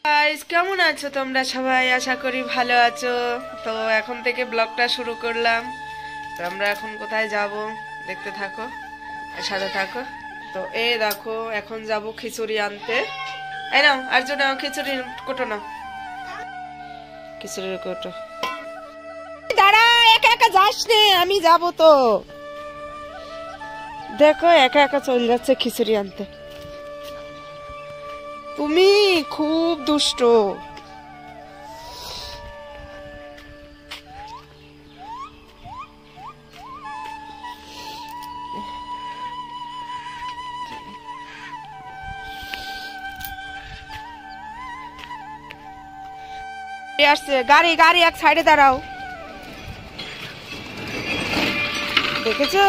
Guys, কেমন আছো তোমরা সবাই? আশা করি ভালো আছো। তো এখন থেকে ব্লগটা শুরু করলাম। তো আমরা এখন কোথায় যাব দেখতে থাকো আর সাথে থাকো। তো এই দেখো, এখন যাব খিচুড়ি আনতে। এই নাও, আর জন্য খিচুড়ি কোটো নাও, খিচুড়ির কোটো। দাঁড়া, একা একা যাস নে, আমি যাব তো। দেখো একা একা চলে যাচ্ছে খিচুড়ি আনতে। তুমি খুব দুষ্ট। আসছে গাড়ি, গাড়ি এক সাইডে দাঁড়াও। দেখেছো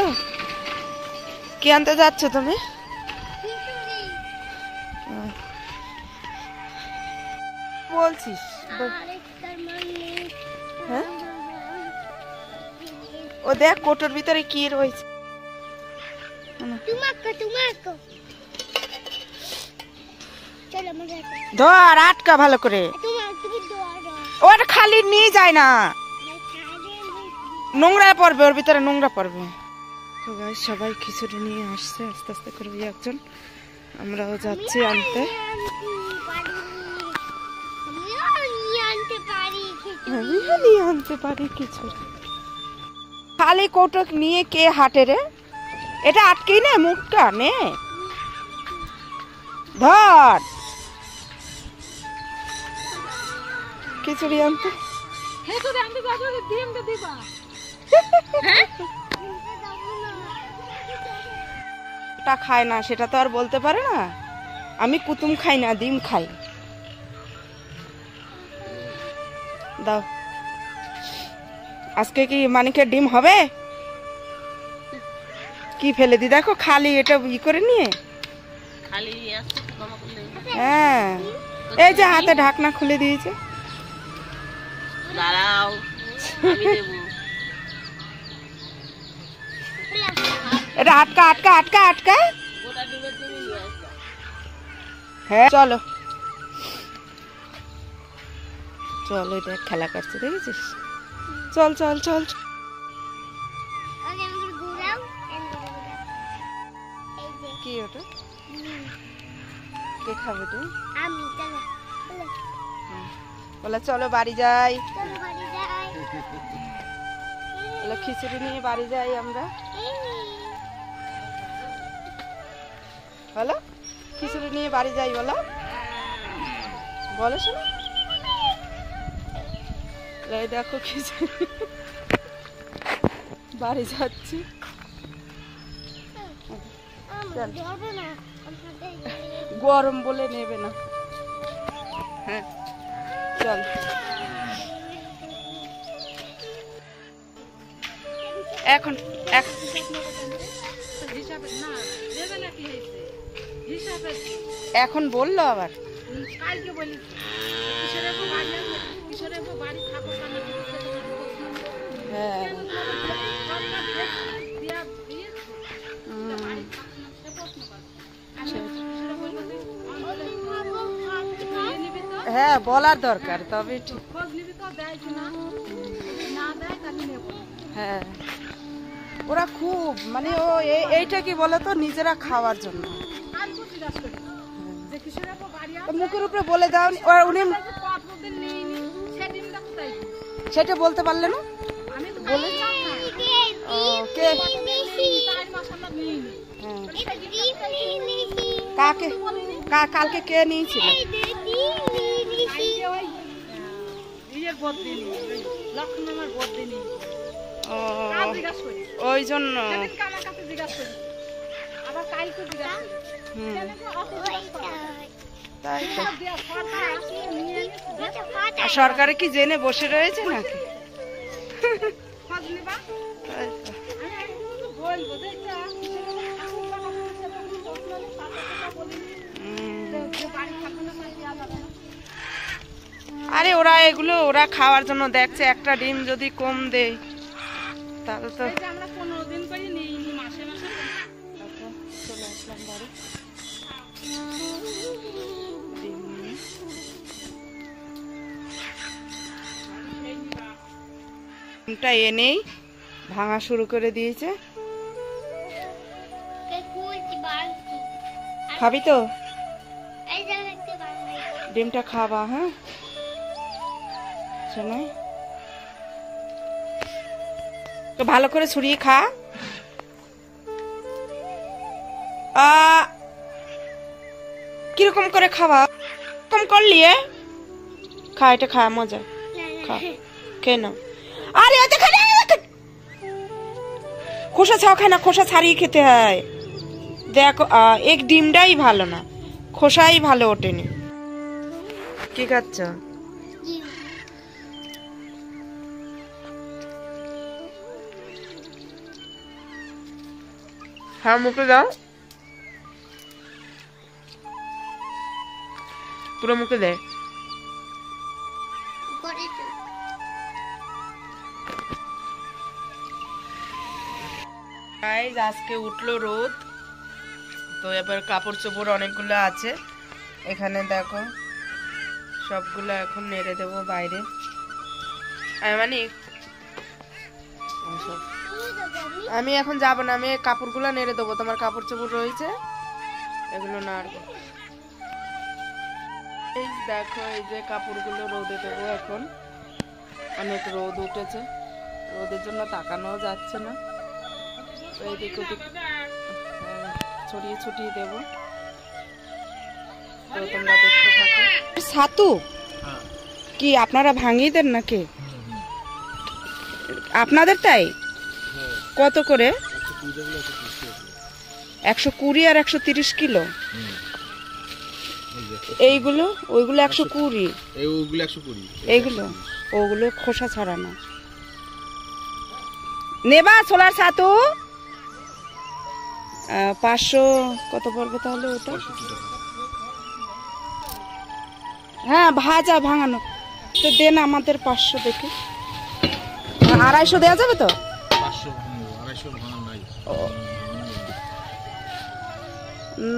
কি আনতে যাচ্ছ তুমি? বলছিস হ্যাঁ? ও দেখ কোটোর ভিতরে কি রয়েছে। ধর, আটকা ভালো করে। ওটা খালি নিয়ে যায় না, নোংরা পড়বে, ওর ভিতরে নোংরা পড়বে। তো গাইস, সবাই খিচুড়ি নিয়ে আসছে আস্তে আস্তে করে একজন। আমরাও যাচ্ছি আনতে। আমিও নিয়ে আনতে পারি খিচুড়ি। খালি কৌটো নিয়ে কে হাটে রে? এটা আটকেই নে, মুখটা নে, ধর খিচুড়ি আনতে। ওটা খায় না, সেটা তো আর বলতে পারে না। আমি কুতুম খাই না, ডিম খাই। দাও, আজকে কি মানিকের ডিম হবে? কি ফেলে দি দেখো, খালি এটা ই করে নিয়ে। হ্যাঁ, এই যে হাতে ঢাকনা খুলে দিয়েছে। এটা আটকা আটকা আটকা আটকা। হ্যাঁ চলো চলো, এটা খেলা করছে দেখেছিস? চল চল চল। কি ওটা? কে খাবে তুমি? বলে চলো বাড়ি যাই, বলে খিচুড়ি নিয়ে বাড়ি যাই আমরা। বলো খিচুড়ি নিয়ে বাড়ি যাই, বলো বলো শোনো। এই দেখো খিচুড়ি, বাড়ি যাচ্ছি। গরম বলে নেবে না। হ্যাঁ চল। এখন এখন বললো আবার। হ্যাঁ হ্যাঁ, বলার দরকার, তবে ঠিক। হ্যাঁ, ওরা খুব মানে ও এইটা কি বলতো, নিজেরা খাওয়ার জন্য। মুখের উপরে বলে দাও, উনি সেটা বলতে পারলে না। বলে কাকে কালকে কে নিয়েছিল? ওই জন্য সরকারে কি জেনে বসে রয়েছে নাকি? আরে ওরা এগুলো ওরা খাওয়ার জন্য দেখছে। একটা ডিম যদি কম দেয় তাহলে তো। আমরা 15 দিন করে নিই, মাসে মাসে চলে আসলাম বাড়ি। ডিমটা এনেই ভাঙা শুরু করে দিয়েছে। খাবি তো? ডিমটা খাবা? হ্যাঁ শোনাই তো ভালো করে ছড়িয়ে খা। কিরকম করে খাওয়া কম করলি? খা, এটা খা, মজা খা, খেয়ে নাও। আরে খোসা ছাও খায় না, খোসা ছাড়িয়ে খেতে হয়। দেখো এক ডিমটাই ভালো না, খোসাই ভালো ওঠেনি। কি খাচ্ছ? হ্যাঁ মুখে দাও, পুরো মুখে দে। আজকে উঠলো রোদ, তো এবার কাপড় চোপড় অনেকগুলো আছে এখানে, দেখো সবগুলো এখন নেড়ে দেবো বাইরে। আমি এখন যাব না, আমি কাপড়গুলো নেড়ে দেবো। তোমার কাপড় চোপড় রয়েছে, এগুলো নাড়বো। এই দেখো, এই যে কাপড়গুলো রোদে দেবো এখন। অনেক রোদ উঠেছে, রোদের জন্য তাকানো যাচ্ছে না, তো এদিক ওদিক ছড়িয়ে ছড়িয়ে দেবো। তো তোমরা দেখতে থাকো। ছাতু কি আপনারা ভাঙিয়ে দেন নাকি? আপনাদের তাই? কত করে? 120 আর 130 কিলো। এইগুলো ওইগুলো 120, এইগুলো ওগুলো খোসা ছাড়ানো। নেবা ছোলার ছাতু? 500 কত পড়বে তাহলে ওটা? হ্যাঁ ভাজা ভাঙানো তো দেন আমাদের 500 দেখে। 250 দেওয়া যাবে তো?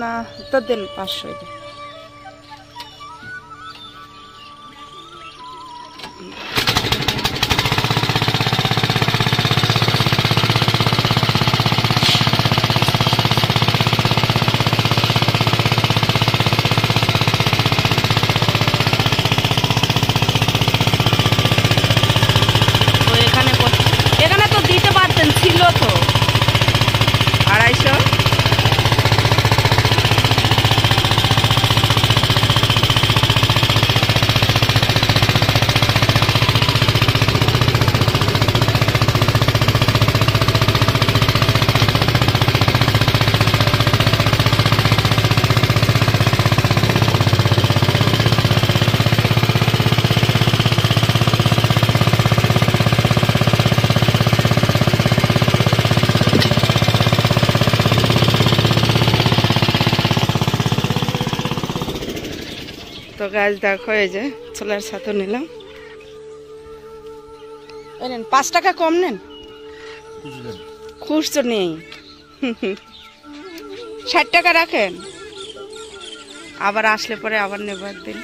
না তো দেন 500। ছিল তো 250। তো গাছ দেখো, এই যে ছোলার ছাতু নিলাম। নেন 5 টাকা কম নেন, খুশ তো নেই। 60 টাকা রাখেন, আবার আসলে পরে আবার নেব একদিন।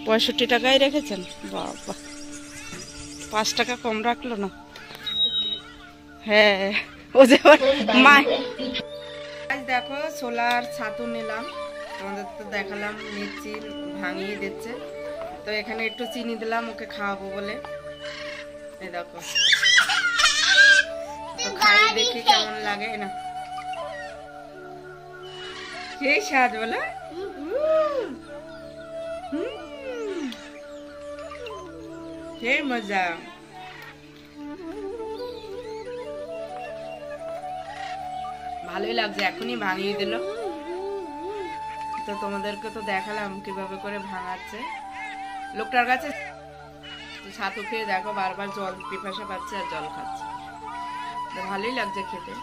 পঁয়ষট্টি টাকায় রেখেছেন, বাবা 5 টাকা কম রাখলো না। হ্যাঁ ও যে মা। দেখো ছোলার ছাতু নিলাম, তোমাদের তো দেখালাম, নিচ্ছি ভাঙিয়ে দিচ্ছে। তো এখানে একটু চিনি দিলাম ওকে খাওয়াবো বলে। এই দেখো, তো খাই দেখি কেমন লাগে না। সেই স্বাদ বলে, সেই মজা। ভালোই লাগছে, এখনই ভাঙিয়ে দিল। তো তোমাদেরকে তো দেখালাম কিভাবে করে ভাঙাচ্ছে লোকটার কাছে। ছাতু খেয়ে দেখো, বারবার জল পিপাসা পাচ্ছে আর জল খাচ্ছে, ভালোই লাগছে খেতে।